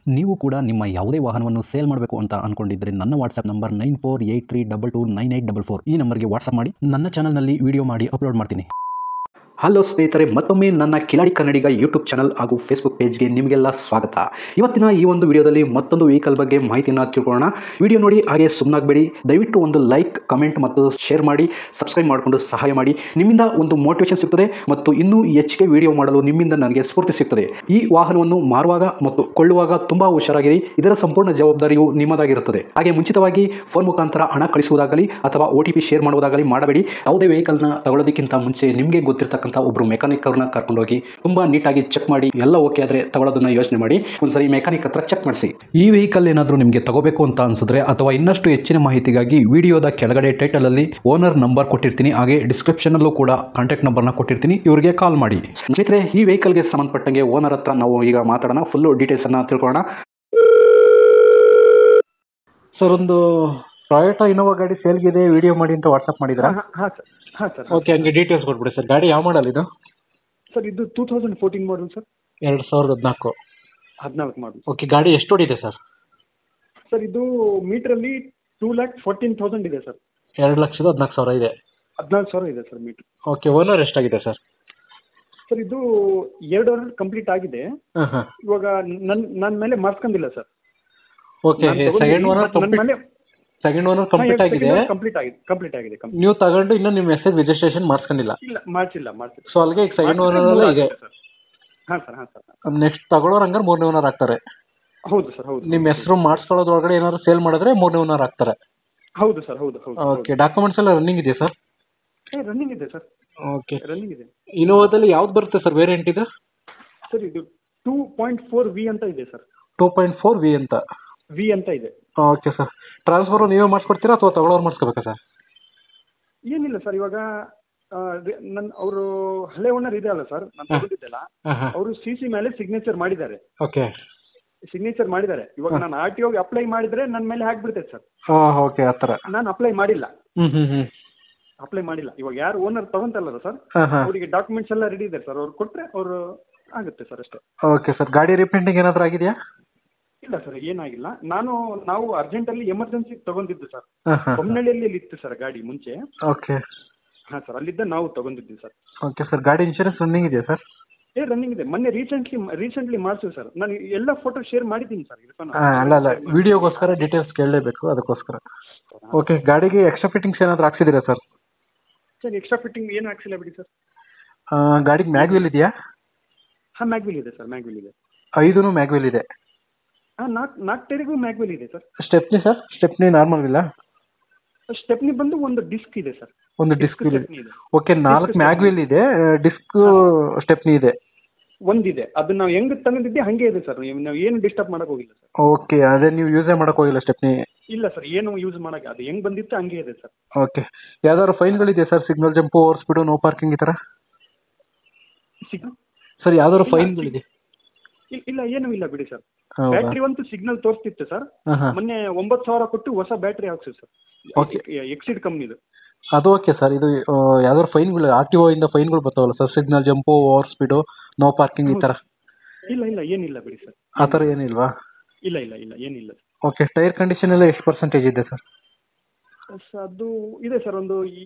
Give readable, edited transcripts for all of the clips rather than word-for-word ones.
ನೀವು ಕೂಡ ನಿಮ್ಮ ಯಾವುದೇ ವಾಹನವನ್ನು ಸೇಲ್ ಮಾಡಬೇಕು ಅಂತ ಅನ್ಕೊಂಡಿದ್ರೆ ನನ್ನ ವಾಟ್ಸ್ಆಪ್ ನಂಬರ್ 9483229844 ಈ ನಂಬರ್ಗೆ ವಾಟ್ಸ್ಆಪ್ ಮಾಡಿ. ನನ್ನ ಚಾನಲ್ನಲ್ಲಿ ವಿಡಿಯೋ ಮಾಡಿ ಅಪ್ಲೋಡ್ ಮಾಡ್ತೀನಿ. ಹಲೋ ಸ್ನೇಹಿತರೆ, ಮತ್ತೊಮ್ಮೆ ನನ್ನ ಕಿಲಾಡಿ ಕನ್ನಡಿಗ ಯೂಟ್ಯೂಬ್ ಚಾನಲ್ ಹಾಗೂ ಫೇಸ್ಬುಕ್ ಪೇಜ್ಗೆ ನಿಮಗೆಲ್ಲ ಸ್ವಾಗತ. ಇವತ್ತಿನ ಈ ಒಂದು ವಿಡಿಯೋದಲ್ಲಿ ಮತ್ತೊಂದು ವೆಹಿಕಲ್ ಬಗ್ಗೆ ಮಾಹಿತಿಯನ್ನು ತಿಳ್ಕೊಳ್ಳೋಣ. ವಿಡಿಯೋ ನೋಡಿ ಹಾಗೆ ಸುಮ್ಮನಾಗಬೇಡಿ. ದಯವಿಟ್ಟು ಒಂದು ಲೈಕ್, ಕಮೆಂಟ್ ಮತ್ತು ಶೇರ್ ಮಾಡಿ, ಸಬ್ಸ್ಕ್ರೈಬ್ ಮಾಡಿಕೊಂಡು ಸಹಾಯ ಮಾಡಿ. ನಿಮ್ಮಿಂದ ಒಂದು ಮೋಟಿವೇಶನ್ ಸಿಗ್ತದೆ ಮತ್ತು ಇನ್ನೂ ಹೆಚ್ಚಿಗೆ ವಿಡಿಯೋ ಮಾಡಲು ನಿಮ್ಮಿಂದ ನನಗೆ ಸ್ಫೂರ್ತಿ ಸಿಗ್ತದೆ. ಈ ವಾಹನವನ್ನು ಮಾರುವಾಗ ಮತ್ತು ಕೊಳ್ಳುವಾಗ ತುಂಬಾ ಹುಷಾರಾಗಿರಿ. ಇದರ ಸಂಪೂರ್ಣ ಜವಾಬ್ದಾರಿಯು ನಿಮ್ಮದಾಗಿರುತ್ತದೆ. ಹಾಗೆ ಮುಂಚಿತವಾಗಿ ಫೋನ್ ಮುಖಾಂತರ ಹಣ ಕಳಿಸುವುದಾಗಲಿ ಅಥವಾ OTP ಶೇರ್ ಮಾಡುವುದಾಗಲಿ ಮಾಡಬೇಡಿ. ಯಾವುದೇ ವೆಹಿಕಲ್ನ ತಗೊಳ್ಳೋದಕ್ಕಿಂತ ಮುಂಚೆ ನಿಮಗೆ ಗೊತ್ತಿರತಕ್ಕಂಥ ಒಬ್ರು ಮೆಕ್ಯಾನಿಕ್ ಅವ್ರನ್ನ ಕರ್ಕೊಂಡೋಗಿ ತುಂಬಾ ನೀಟಾಗಿ ಚೆಕ್ ಮಾಡಿ, ಎಲ್ಲ ಓಕೆ ಆದ್ರೆ ತಗೊಳ್ಳೋದನ್ನ ಯೋಚನೆ ಮಾಡಿ. ಒಂದ್ಸರಿ ಮೆಕ್ಯಾನಿಕ್ ಹತ್ರ ಚೆಕ್ ಮಾಡಿಸಿ. ಈ ವೆಹಿಕಲ್ ಏನಾದರೂ ನಿಮಗೆ ತಗೋಬೇಕು ಅಂತ ಅನ್ಸಿದ್ರೆ ಅಥವಾ ಇನ್ನಷ್ಟು ಹೆಚ್ಚಿನ ಮಾಹಿತಿಗಾಗಿ ವಿಡಿಯೋದ ಕೆಳಗಡೆ ಟೈಟಲ್ ಅಲ್ಲಿ ಓನರ್ ನಂಬರ್ ಕೊಟ್ಟಿರ್ತೀನಿ, ಹಾಗೆ ಡಿಸ್ಕ್ರಿಪ್ಷನ್ ಅಲ್ಲೂ ಕೂಡ ಕಾಂಟ್ಯಾಕ್ಟ್ ನಂಬರ್ನ ಕೊಟ್ಟಿರ್ತೀನಿ, ಇವರಿಗೆ ಕಾಲ್ ಮಾಡಿ. ಸ್ನೇಹಿತರೆ, ಈ ವೆಹಿಕಲ್ಗೆ ಸಂಬಂಧಪಟ್ಟಂಗೆ ಓನರ್ ಹತ್ರ ನಾವು ಈಗ ಮಾತಾಡೋಣ, ಫುಲ್ ಡೀಟೇಲ್ಸ್ ಅನ್ನ ತಿಳ್ಕೊಳ್ಳೋಣ. ಸರ್, ಒಂದು ಟೊಯೋಟಾ ಇನೋವಾ ಗಾಡಿ ಸೇಲ್ಗಿದೆ, ವಿಡಿಯೋ ಮಾಡಿ ಅಂತ ವಾಟ್ಸ್ಆಪ್ ಮಾಡಿದ್ರಾ? ಹಾಂ ಸರ್. ಓಕೆ, ಹಂಗೆ ಡೀಟೇಲ್ಸ್ ಕೊಟ್ಬಿಡಿ ಸರ್. ಗಾಡಿ ಯಾವ ಮಾಡಲ್ ಇದು? ಸರ್, ಇದು 2014 ಮಾಡಲ್ ಸರ್. 2014 ಮಾಡಲ್. ಓಕೆ, ಗಾಡಿ ಎಷ್ಟು ಓಡಿದೆ ಸರ್? ಸರ್, ಇದು ಮೀಟ್ರಲ್ಲಿ 2,14,000 ಇದೆ ಸರ್. 2,14,000 ಇದೆ. 14,000 ಇದೆ ಸರ್ ಮೀಟ್ರ್. ಓಕೆ, ಓನರ್ ಎಷ್ಟಾಗಿದೆ ಸರ್? ಸರ್, ಇದು 2 ಓನರ್ ಕಂಪ್ಲೀಟ್ ಆಗಿದೆ. ಇವಾಗ ನನ್ನ ಮೇಲೆ ಮಾಡಿಸ್ಕೊಂಡಿಲ್ಲ sir. Okay, second owner complete ಆಗಿದೆ. ಕಂಪ್ಲೀಟ್ ಆಗಿದೆ. ನೀವು ತಗೊಂಡು ಇನ್ನೂ ನಿಮ್ಮ ಹೆಸರು ರಿಜಿಸ್ಟ್ರೇಷನ್ ಮಾಡಿಸ್ಕೊಂಡಿಲ್ಲ? ಇಲ್ಲ, ಮಾಡಿಸಿಲ್ಲ. ಸೊ ಅಲ್ಲಿಗೆ ಈಗ ಸೆಕೆಂಡ್ ಓನರ್ ಇದೆ. ಹಾಂ ಸರ್. ನೆಕ್ಸ್ಟ್ ತಗೊಳ್ಳೋರು ಹಂಗಾರೆ 3ನೇ ಓನರ್ ಆಗ್ತಾರೆ? ಹೌದು ಸರ್, ಹೌದು. ನಿಮ್ಮ ಹೆಸರು ಮಾಡಿಸ್ಕೊಳ್ಳೋದ್ರೊಳಗಡೆ ಏನಾದ್ರು ಸೇಲ್ ಮಾಡಿದ್ರೆ 3ನೇ ಓನರ್ ಆಗ್ತಾರೆ? ಹೌದು ಸರ್, ಹೌದು. ಓಕೆ, ಡಾಕ್ಯುಮೆಂಟ್ಸ್ ಎಲ್ಲ ರನ್ನಿಂಗ್ ಇದೆ ಸರ್? ರನ್ನಿಂಗ್ ಇದೆ ಸರ್. ಓಕೆ, ರನ್ನಿಂಗ್ ಇದೆ. ಇನೋವಾದಲ್ಲಿ ಯಾವ್ದು ಬರುತ್ತೆ ಸರ್ ವೇರಿಯಂಟ್ ಇದು? ಸರ್, ಇದು 2.4V ಅಂತ ಇದೆ ಸರ್. 2.4V ಅಂತ ಇದೆ. Okay sir. ಟ್ರಾನ್ಸ್ಫರ್ ನೀವೇ ಮಾಡಿಸ್ಕೊಡ್ತೀರಾ ಅಥವಾ ತಗೊಳ್ಳೋರು ಮಾಡಿಸ್ಕೋಬೇಕಾ ಸರ್? ಏನಿಲ್ಲ ಸರ್, ಇವಾಗ ಅವರು ಹಳೆ ಓನರ್ ಇದೆ ಅಲ್ಲ ಸರ್, ನಾನು ತಗೊಂಡಿದ್ದೆಲ್ಲ, ಅವರು CC ಮೇಲೆ ಸಿಗ್ನೇಚರ್ ಮಾಡಿದ್ದಾರೆ. ಓಕೆ, ಸಿಗ್ನೇಚರ್ ಮಾಡಿದ್ದಾರೆ. ಇವಾಗ ನಾನು RTOಗೆ ಅಪ್ಲೈ ಮಾಡಿದ್ರೆ ನನ್ನ ಮೇಲೆ ಹಾಕ್ಬಿಡ್ತೈತೆ ಸರ್. ಓಕೆ, ಆ ಥರ. ನಾನು ಅಪ್ಲೈ ಮಾಡಿಲ್ಲ. ಇವಾಗ ಯಾರು ಓನರ್ ತಗೊಂತಲ್ಲ ಸರ್, ಅವರಿಗೆ ಡಾಕ್ಯುಮೆಂಟ್ಸ್ ಎಲ್ಲ ರೆಡಿ ಇದೆ ಸರ್. ಅವ್ರು ಕೊಟ್ರೆ ಅವರು ಆಗುತ್ತೆ ಸರ್, ಅಷ್ಟೇ. Okay sir. ಗಾಡಿ ರಿಪೇಂಟಿಂಗ್ ಏನಾದರೂ ಆಗಿದೆಯಾ? ಇಲ್ಲ ಸರ್, ಏನಾಗಿಲ್ಲ. ನಾವು ಅರ್ಜೆಂಟಲ್ಲಿ ಎಮರ್ಜೆನ್ಸಿ ತಗೊಂಡಿದ್ದು ಸರ್. ಬೊಮ್ಮನಹಳ್ಳಿಯಲ್ಲಿ ಇತ್ತು ಸರ್ ಗಾಡಿ ಮುಂಚೆ. ಓಕೆ. ಹಾಂ ಸರ್, ಅಲ್ಲಿದ್ದ ನಾವು ತಗೊಂಡಿದ್ವಿ ಸರ್. Okay sir. ಗಾಡಿ ಇನ್ಶೂರೆನ್ಸ್ ರನ್ನಿಂಗ್ ಇದೆಯಾ ಸರ್? ರನ್ನಿಂಗ್ ಇದೆ. ಮೊನ್ನೆ ರೀಸೆಂಟ್ಲಿ ಮಾಡಿಸಿವಿ ಸರ್. ನಾನು ಎಲ್ಲ ಫೋಟೋ ಶೇರ್ ಮಾಡಿದ್ದೀನಿ ಸರ್. ಅಲ್ಲ, ವಿಡಿಯೋಗೋಸ್ಕರ ಡೀಟೇಲ್ಸ್ ಕೇಳಲೇಬೇಕು, ಅದಕ್ಕೋಸ್ಕರ. ಓಕೆ, ಗಾಡಿಗೆ ಎಕ್ಸ್ಟ್ರಾ ಫಿಟ್ಟಿಂಗ್ಸ್ ಏನಾದರೂ ಹಾಕ್ಸಿದ್ದೀರಾ ಸರ್? ಸರ್, ಎಕ್ಸ್ಟ್ರಾ ಫಿಟ್ಟಿಂಗ್ ಏನು ಹಾಕ್ಸಿಲ್ಲ ಬಿಡಿ ಸರ್. ಗಾಡಿಗೆ ಮ್ಯಾಗ್ವಿಲ್ ಇದೆಯಾ? ಹಾಂ, ಮ್ಯಾಗ್ವಿಲ್ ಇದೆ ಸರ್. ಮ್ಯಾಗ್ವಿಲ್ ಇದೆ. 5 ಮ್ಯಾಗ್ವಿಲ್ ಇದೆ. ಹಾಂ, 4 ಟೈರಿಗೂ ಮ್ಯಾಗ್ವಿಲ್ ಇದೆ sir. Stepney sir? Stepney normal ಇಲ್ಲ? ಸ್ಟೆಪ್ನಿ ಬಂದು ಒಂದು ಡಿಸ್ಕ್ ಇದೆ ಸರ್. ಒಂದು ಡಿಸ್ಕ್ ಇದೆ. ಓಕೆ, 4 ಮ್ಯಾಗ್ವಿಲ್ ಇದೆ, ಡಿಸ್ಕ್ ಸ್ಟೆಪ್ನಿ ಇದೆ. ಒಂದಿದೆ. ಅದು ನಾವು ಹೆಂಗ್ ತಂದಿದ್ದೆ ಹಂಗೆ ಇದೆ ಸರ್. ನಾವು ಏನು ಡಿಸ್ಟರ್ಬ್ ಮಾಡಕ್ ಹೋಗಿಲ್ಲ ಸರ್. ಓಕೆ, ಅದೇ ನೀವು ಯೂಸೇ ಮಾಡಕ್ ಹೋಗಿಲ್ಲ ಸ್ಟೆಪ್ನಿ? ಇಲ್ಲ ಸರ್, ಏನು ಯೂಸ್ ಮಾಡಕ್ಕೆ, ಅದು ಹೆಂಗ್ ಬಂದಿತ್ತು ಹಂಗೆ ಇದೆ ಸರ್. ಓಕೆ. ಯಾವ್ದಾದ್ರು ಫೈನ್ಗಳಿದೆ sir? Signal jump, over speed, no parking ಈ ಥರ ಸರ್ ಯಾವ್ದಾದ್ರು ಫೈನ್ಗಳಿದೆ? ಇಲ್ಲ, ಏನೂ ಇಲ್ಲ ಬಿಡಿ ಸರ್. ಬ್ಯಾಟ್ರಿ ಒಂದು ಸಿಗ್ನಲ್ ತೋರಿಸ್ತಿತ್ತು ಸರ್. ಮೊನ್ನೆ 9,000 ಕೊಟ್ಟು ಹೊಸ ಬ್ಯಾಟ್ರಿ ಹಾಕ್ಸಿವಿ ಸರ್. ಎಕ್ಸಿಡ್ ಕಂಪ್ನಿದು. ಅದು ಓಕೆ ಸರ್. ಇದು ಯಾವ್ದಾದ್ರು ಫೈನ್ಗಳು RTO ಇಂದ ಫೈನ್ಗಳು ಬರ್ತಾವಲ್ಲ sir? Signal jump, over speed, no parking ಈ ಥರ? ಇಲ್ಲ, ಏನಿಲ್ಲ ಬಿಡಿ ಸರ್. ಆ ಥರ ಏನಿಲ್ವಾ? ಇಲ್ಲ, ಏನಿಲ್ಲ. ಓಕೆ. ಟೈರ್ ಕಂಡೀಷನ್ ಎಲ್ಲ ಎಷ್ಟು ಪರ್ಸೆಂಟೇಜ್ ಇದೆ ಸರ್? ಅದು ಇದೆ ಸರ್, ಒಂದು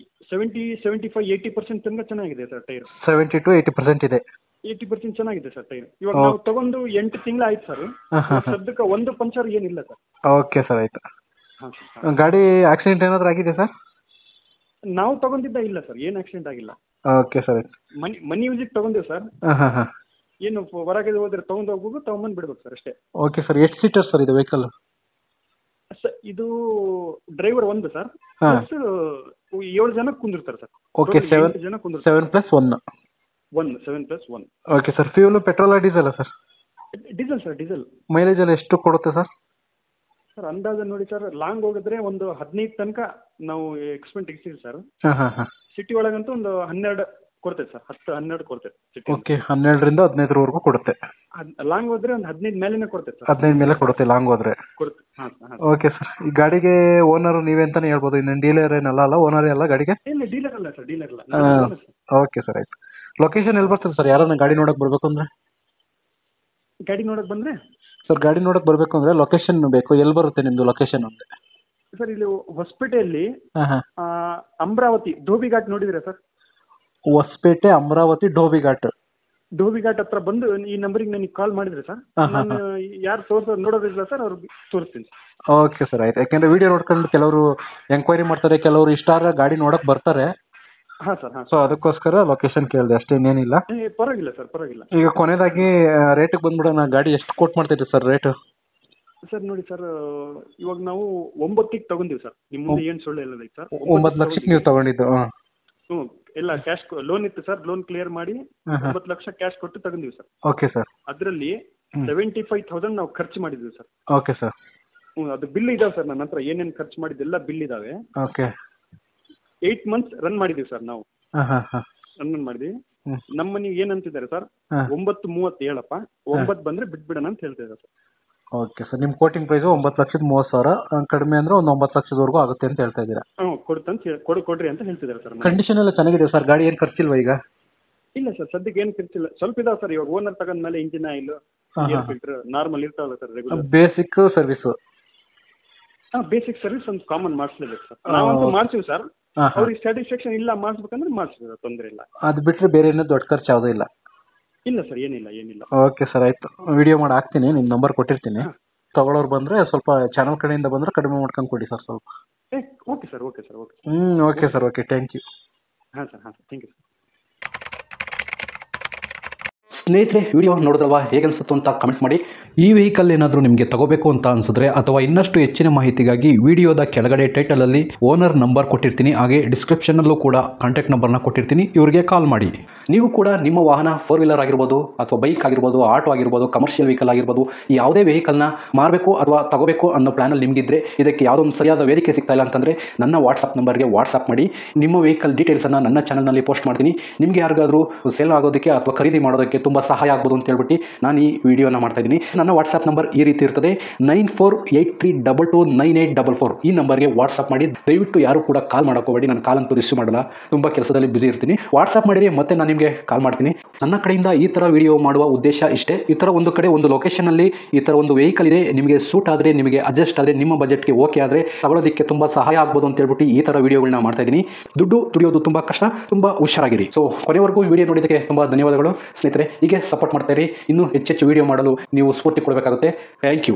70-75-80% ತನಕ ಚೆನ್ನಾಗಿದೆ ಸರ್ ಟೈರ್. 70 to 80% ಇದೆ. 80% ಚೆನ್ನಾಗಿದೆ ಸರ್ ಟೈರ್. ಇವಾಗ ನಾವು ತಗೊಂಡು 8 ತಿಂಗಳು ಆಯ್ತು ಸರ್. ಸದ್ಯಕ್ಕೆ ಒಂದು ಪಂಚರ್ ಏನಿಲ್ಲ ಸರ್. ಓಕೆ ಸರ್, ಆಯ್ತು. ಗಾಡಿ ಆಕ್ಸಿಡೆಂಟ್ ಏನಾದರೂ ಆಗಿದೆ ಸರ್? ನಾವು ತಗೊಂಡಿದ್ದ ಇಲ್ಲ ಸರ್, ಏನು ಆಕ್ಸಿಡೆಂಟ್ ಆಗಿಲ್ಲ. ಓಕೆ ಸರ್, ಆಯ್ತು. ಮನಿ ಯೂಸಿಗೆ ತಗೊಂಡಿವಿ ಸರ್. ಏನು ಹೊರಗೆ ಹೋದ್ರೆ ತಗೊಂಡು ಹೋಗ್ಬೇಕು, ತಗೊಂಬಂದು ಬಿಡ್ಬೇಕು ಸರ್, ಅಷ್ಟೇ. Okay sir. ಎಷ್ಟು ಸೀಟರ್ ಸರ್ ಇದು ವೆಹಿಕಲ್? ಇದು ಡ್ರೈವರ್ ಒಂದು ಸರ್, 7 ಜನ ಕುಂದಿರ್ತಾರೆ sir. Okay, 7+1. 7+1. Okay sir. Fuel petrol diesel sir? Diesel sir, diesel. Mileage ಎಲ್ಲ ಎಷ್ಟು ಕೊಡುತ್ತೆ ಸರ್? ಸರ್, ಅಂದಾಜು ನೋಡಿ ಸರ್, ಲಾಂಗ್ ಹೋಗಿದ್ರೆ ಒಂದು 15 ತನಕ ನಾವು ಎಕ್ಸ್ಪೆಕ್ಟ್ ಇಡ್ತೀವಿ ಸರ್. ಸಿಟಿ ಒಳಗಂತೂ ಒಂದು 12 ಕೊಡ್ತೇವೆ ಸರ್. 10-12 ಕೊಡ್ತೇವೆ ಸಿಟಿ. ಓಕೆ, 12ರಿಂದ 15ರವರೆಗೂ ಕೊಡುತ್ತೆ. ಲಾಂಗ್ ಹೋದ್ರೆ ಒಂದು 15 ಮೇಲೆನೇ ಕೊಡ್ತೇವೆ ಸರ್. 15 ಮೇಲೆ ಕೊಡುತ್ತೆ ಲಾಂಗ್ ಹೋದ್ರೆ? ಕೊಡುತ್ತೆ. Okay sir. ಈ ಗಾಡಿಗೆ ಓನರ್ ನೀವೇ ಅಂತಾನೆ ಹೇಳ್ಬೋದು, ಇನ್ನೇನು ಡೀಲರ್ ಏನಲ್ಲ ಅಲ್ಲ? ಓನರ್ ಅಲ್ಲ ಗಾಡಿಗೆ? ಇಲ್ಲ, ಡೀಲರ್ ಅಲ್ಲ ಸರ್, ಡೀಲರ್ ಅಲ್ಲ. ಓಕೆ ಸರ್, ಆಯ್ತು. ಲೊಕೇಶನ್ ಎಲ್ಲಿ ಬರ್ತದೆ ಸರ್? ಯಾರನ್ನ ಗಾಡಿ ನೋಡಕ್ ಬರ್ಬೇಕು ಅಂದ್ರೆ? ಗಾಡಿ ನೋಡಕ್ ಬಂದ್ರೆ ಸರ್ ಗಾಡಿ ನೋಡಕ್ಕೆ ಬರಬೇಕು ಅಂದರೆ ಲೊಕೇಶನ್ ಬೇಕು. ಎಲ್ಲಿ ಬರುತ್ತೆ ನಿಮ್ಮದು ಲೊಕೇಶನ್ ಅಂದರೆ? ಸರ್ ಇಲ್ಲಿ ಹೊಸಪೇಟೆಯಲ್ಲಿ ಹಾಂ ಹಾಂ. ಅಮರಾವತಿ ಧೋಬಿ ಘಾಟ್ ನೋಡಿದ್ದೀರಾ ಸರ್? ಹೊಸಪೇಟೆ ಅಮರಾವತಿ ಧೋಬಿ ಘಾಟ್. ಧೋಬಿ ಘಾಟ್ ಹತ್ರ ಬಂದು ಈ ನಂಬರಿಗೆ ನನಗೆ ಕಾಲ್ ಮಾಡಿದ್ರೆ ಸರ್, ನಾನು ಯಾರು ನೋಡೋದಿಲ್ಲ ಸರ್, ಅವ್ರಿಗೆ ತೋರಿಸ್ತೀನಿ. ಓಕೆ ಸರ್, ಆಯ್ತು. ಯಾಕೆಂದರೆ ವಿಡಿಯೋ ನೋಡ್ಕೊಂಡು ಕೆಲವರು ಎಂಕ್ವೈರಿ ಮಾಡ್ತಾರೆ, ಕೆಲವರು ಇಷ್ಟ ಆದ್ರೆ ಗಾಡಿ ನೋಡಕ್ಕೆ ಬರ್ತಾರೆ. ಹಾಂ ಸರ್, ಹಾಂ. ಸೊ ಅದಕ್ಕೋಸ್ಕರ ಲೊಕೇಶನ್ ಕೇಳಿದೆ ಅಷ್ಟೇ, ಇನ್ನೇನಿಲ್ಲ. ಪರವಾಗಿಲ್ಲ ಸರ್, ಪರವಾಗಿಲ್ಲ. ಈಗ ಕೊನೆಯದಾಗಿ ರೇಟಿಗೆ ಬಂದ್ಬಿಡೋಣ. ಗಾಡಿ ಎಷ್ಟು ಕೋಟ್ ಮಾಡ್ತಿದ್ರಿ ಸರ್ ರೇಟು? ಸರ್ ನೋಡಿ ಸರ್, ಇವಾಗ ನಾವು 9ಕ್ಕೆ ತಗೊಂಡಿವಿ ಸರ್. ನಿಮ್ಮ ಮುಂದೆ ಏನು ಸುಳ್ಳು ಇಲ್ಲ ಸರ್. 9 ಲಕ್ಷಕ್ಕೆ ನೀವು ತಗೊಂಡಿದ್ದು? ಹ್ಞೂ, ಎಲ್ಲ ಕ್ಯಾಶ್ ಲೋನ್ ಇತ್ತು ಸರ್. ಲೋನ್ ಕ್ಲಿಯರ್ ಮಾಡಿ 9 ಲಕ್ಷ ಕ್ಯಾಶ್ ಕೊಟ್ಟು ತಗೊಂಡಿವಿ ಸರ್. Okay sir. ಅದರಲ್ಲಿ 75,000 ನಾವು ಖರ್ಚು ಮಾಡಿದ್ವಿ ಸರ್. Okay sir. ಹ್ಞೂ, ಅದು ಬಿಲ್ ಇದಾವೆ ಸರ್ ನನ್ನ ಹತ್ರ. ಏನೇನು ಖರ್ಚು ಮಾಡಿದ್ದೆಲ್ಲ ಬಿಲ್ ಇದಾವೆ. ಓಕೆ. 8 ಮಂತ್ಸ್ ರನ್ ಮಾಡಿದ್ದೀವಿ ಸರ್ ನಾವು. ರನ್ ಮಾಡಿದ್ವಿ. ನಮ್ಮ ಮನೆಗೆ ಏನಂತಿದ್ದಾರೆ ಸರ್, 9:30 ಹೇಳಪ್ಪ, 9 ಬಂದರೆ ಬಿಟ್ಬಿಡೋಣ ಅಂತ ಹೇಳ್ತಿದ್ದಾರೆ ಸರ್. ಓಕೆ ಸರ್, ನಿಮ್ಮ ಕೋಟಿಂಗ್ ಪ್ರೈಸು 9,30,000. ಕಡಿಮೆ ಅಂದರೆ ಒಂದು 9 ಲಕ್ಷದವರೆಗೂ ಆಗುತ್ತೆ ಅಂತ ಹೇಳ್ತಾ ಇದ್ದೀರಾ? ಹ್ಞೂ, ಕೊಡ್ರಿ ಅಂತ ಹೇಳ್ತಿದ್ದಾರೆ ಸರ್. ಕಂಡೀಷನ್ ಎಲ್ಲ ಚೆನ್ನಾಗಿದೆ ಸರ್. ಗಾಡಿ ಏನು ಖರ್ಚಿಲ್ವಾ ಈಗ? ಇಲ್ಲ ಸರ್, ಸದ್ಯಕ್ಕೆ ಏನು ಖರ್ಚಿಲ್ಲ. ಸ್ವಲ್ಪ ಇದಾವೆ ಸರ್. ಇವಾಗ ಓನರ್ ತಗೊಂಡ್ಮೇಲೆ ಇಂಜಿನ್ ಆಯಿಲ್, ಫಿಲ್ಟರ್ ನಾರ್ಮಲ್ ಇರ್ತಾವಲ್ಲ sir, regular basic service. Basic service ಒಂದು ಕಾಮನ್ ಮಾಡಿಸ್ಲೇಬೇಕು ಸರ್. ನಾವಂತೂ ಮಾಡ್ತೀವಿ ಸರ್. ಅವ್ರಿಗೆ ಸ್ಯಾಟಿಸ್ಫ್ಯಾಕ್ಷನ್ ಇಲ್ಲ ಮಾಡಿಸ್ಬೇಕಂದ್ರೆ ಮಾಡಿಸ್ಬೇಕು, ತೊಂದರೆ ಇಲ್ಲ. ಅದು ಬಿಟ್ಟರೆ ಬೇರೆ ಏನೋ ದೊಡ್ಡ ಖರ್ಚು ಯಾವುದೂ ಇಲ್ಲ? ಇಲ್ಲ ಸರ್, ಏನಿಲ್ಲ. ಓಕೆ ಸರ್, ಆಯಿತು. ವಿಡಿಯೋ ಮಾಡಿ ಹಾಕ್ತೀನಿ, ನಿಮ್ಮ ನಂಬರ್ ಕೊಟ್ಟಿರ್ತೀನಿ. ತಗೊಳ್ಳೋರು ಬಂದರೆ ಸ್ವಲ್ಪ ಚಾನಲ್ ಕಡೆಯಿಂದ ಬಂದರೆ ಕಡಿಮೆ ಮಾಡ್ಕೊಂಡು ಕೊಡಿ ಸರ್ ಸ್ವಲ್ಪ. Okay sir. Okay sir, okay, thank you. ಹಾಂ ಸರ್, ಥ್ಯಾಂಕ್ ಯು ಸರ್. ಸ್ನೇಹಿತರೆ, ವಿಡಿಯೋ ನೋಡಿದ್ರಲ್ವಾ, ಹೇಗೆ ಅನಿಸುತ್ತೋ ಅಂತ ಕಮೆಂಟ್ ಮಾಡಿ. ಈ ವೆಹಿಕಲ್ ಏನಾದರೂ ನಿಮಗೆ ತಗೋಬೇಕು ಅಂತ ಅನಿಸಿದ್ರೆ ಅಥವಾ ಇನ್ನಷ್ಟು ಹೆಚ್ಚಿನ ಮಾಹಿತಿಗಾಗಿ ವಿಡಿಯೋದ ಕೆಳಗಡೆ ಟೈಟಲಲ್ಲಿ ಓನರ್ ನಂಬರ್ ಕೊಟ್ಟಿರ್ತೀನಿ, ಹಾಗೆ ಡಿಸ್ಕ್ರಿಪ್ಷನಲ್ಲೂ ಕೂಡ ಕಾಂಟ್ಯಾಕ್ಟ್ ನಂಬರ್ನ ಕೊಟ್ಟಿರ್ತೀನಿ. ಇವರಿಗೆ ಕಾಲ್ ಮಾಡಿ. ನೀವು ಕೂಡ ನಿಮ್ಮ ವಾಹನ 4 ವೀಲರ್ ಆಗಿರ್ಬೋದು ಅಥವಾ ಬೈಕ್ ಆಗಿರ್ಬೋದು, ಆಟೋ ಆಗಿರ್ಬೋದು, ಕಮರ್ಷಿಯಲ್ ವೆಹಿಕಲ್ ಆಗಿರ್ಬೋದು, ಯಾವುದೇ ವೆಹಿಕಲ್ನ ಮಾರಬೇಕು ಅಥವಾ ತಗೋಬೇಕು ಅನ್ನೋ ಪ್ಲಾನಲ್ಲಿ ನಿಮಗಿದ್ರೆ, ಇದಕ್ಕೆ ಯಾವುದೋ ಒಂದು ಸರಿಯಾದ ವೇದಿಕೆ ಸಿಗ್ತಾ ಇಲ್ಲ ಅಂತಂದರೆ ನನ್ನ ವಾಟ್ಸಪ್ ನಂಬರ್ಗೆ ವಾಟ್ಸಪ್ ಮಾಡಿ. ನಿಮ್ಮ ವೆಹಿಕಲ್ ಡೀಟೇಲ್ಸನ್ನು ನನ್ನ ಚಾನಲ್ನಲ್ಲಿ ಪೋಸ್ಟ್ ಮಾಡ್ತೀನಿ. ನಿಮಗೆ ಯಾರಿಗಾದರೂ ಸೇಲ್ ಆಗೋದಕ್ಕೆ ಅಥವಾ ಖರೀದಿ ಮಾಡೋದಕ್ಕೆ ತುಂಬ ಸಹಾಯ ಆಗ್ಬೋದು ಅಂತ ಹೇಳ್ಬಿಟ್ಟು ನಾನು ಈ ವಿಡಿಯೋನ ಮಾಡ್ತಾ ಇದ್ದೀನಿ. ನನ್ನ ವಾಟ್ಸಪ್ ನಂಬರ್ ಈ ರೀತಿ ಇರ್ತದೆ, 9483229844. ಈ ನಂಬರ್ಗೆ ವಾಟ್ಸಪ್ ಮಾಡಿ. ದಯವಿಟ್ಟು ಯಾರು ಕೂಡ ಕಾಲ್ ಮಾಡೋಕೋಬೇಡಿ, ನಾನು ಕಾಲ್ ಅಂತೂ ರಿಸೀವ್ ಮಾಡಲ್ಲ, ತುಂಬ ಕೆಲಸದಲ್ಲಿ ಬಿಸಿ ಇರ್ತೀನಿ. ವಾಟ್ಸಪ್ ಮಾಡಿರಿ, ಮತ್ತೆ ನಾನು ನಿಮಗೆ ಕಾಲ್ ಮಾಡ್ತೀನಿ. ನನ್ನ ಕಡೆಯಿಂದ ಈ ಥರ ವಿಡಿಯೋ ಮಾಡುವ ಉದ್ದೇಶ ಇಷ್ಟೇ. ಈ ಥರ ಒಂದು ಕಡೆ ಒಂದು ಲೊಕೇಶನಲ್ಲಿ ಈ ಥರ ಒಂದು ವೆಹಿಕಲ್ ಇದೆ, ನಿಮಗೆ ಸೂಟ್ ಆದರೆ, ನಿಮಗೆ ಅಡ್ಜಸ್ಟ್ ಆದರೆ, ನಿಮ್ಮ ಬಜೆಟ್ಗೆ ಓಕೆ ಆದರೆ ತಗೊಳ್ಳೋದಕ್ಕೆ ತುಂಬ ಸಹಾಯ ಆಗ್ಬೋದು ಅಂತ ಹೇಳ್ಬಿಟ್ಟು ಈ ಥರ ವಿಡಿಯೋಗಳನ್ನ ಮಾಡ್ತಾ ಇದ್ದೀನಿ. ದುಡ್ಡು ದುಡಿಯೋದು ತುಂಬ ಕಷ್ಟ, ತುಂಬ ಹುಷಾರಾಗಿರಿ. ಸೊ ಕೊನೆವರೆಗೂ ವಿಡಿಯೋ ನೋಡಿದ್ದಕ್ಕೆ ತುಂಬ ಧನ್ಯವಾದಗಳು ಸ್ನೇಹಿತರೆ. ಹೀಗೆ ಸಪೋರ್ಟ್ ಮಾಡ್ತಾ ಇರಿ. ಇನ್ನೂ ಹೆಚ್ಚೆಚ್ಚು ವಿಡಿಯೋ ಮಾಡಲು ನೀವು ಸ್ಫೂರ್ತಿ ಕೊಡಬೇಕಾಗುತ್ತೆ. Thank you.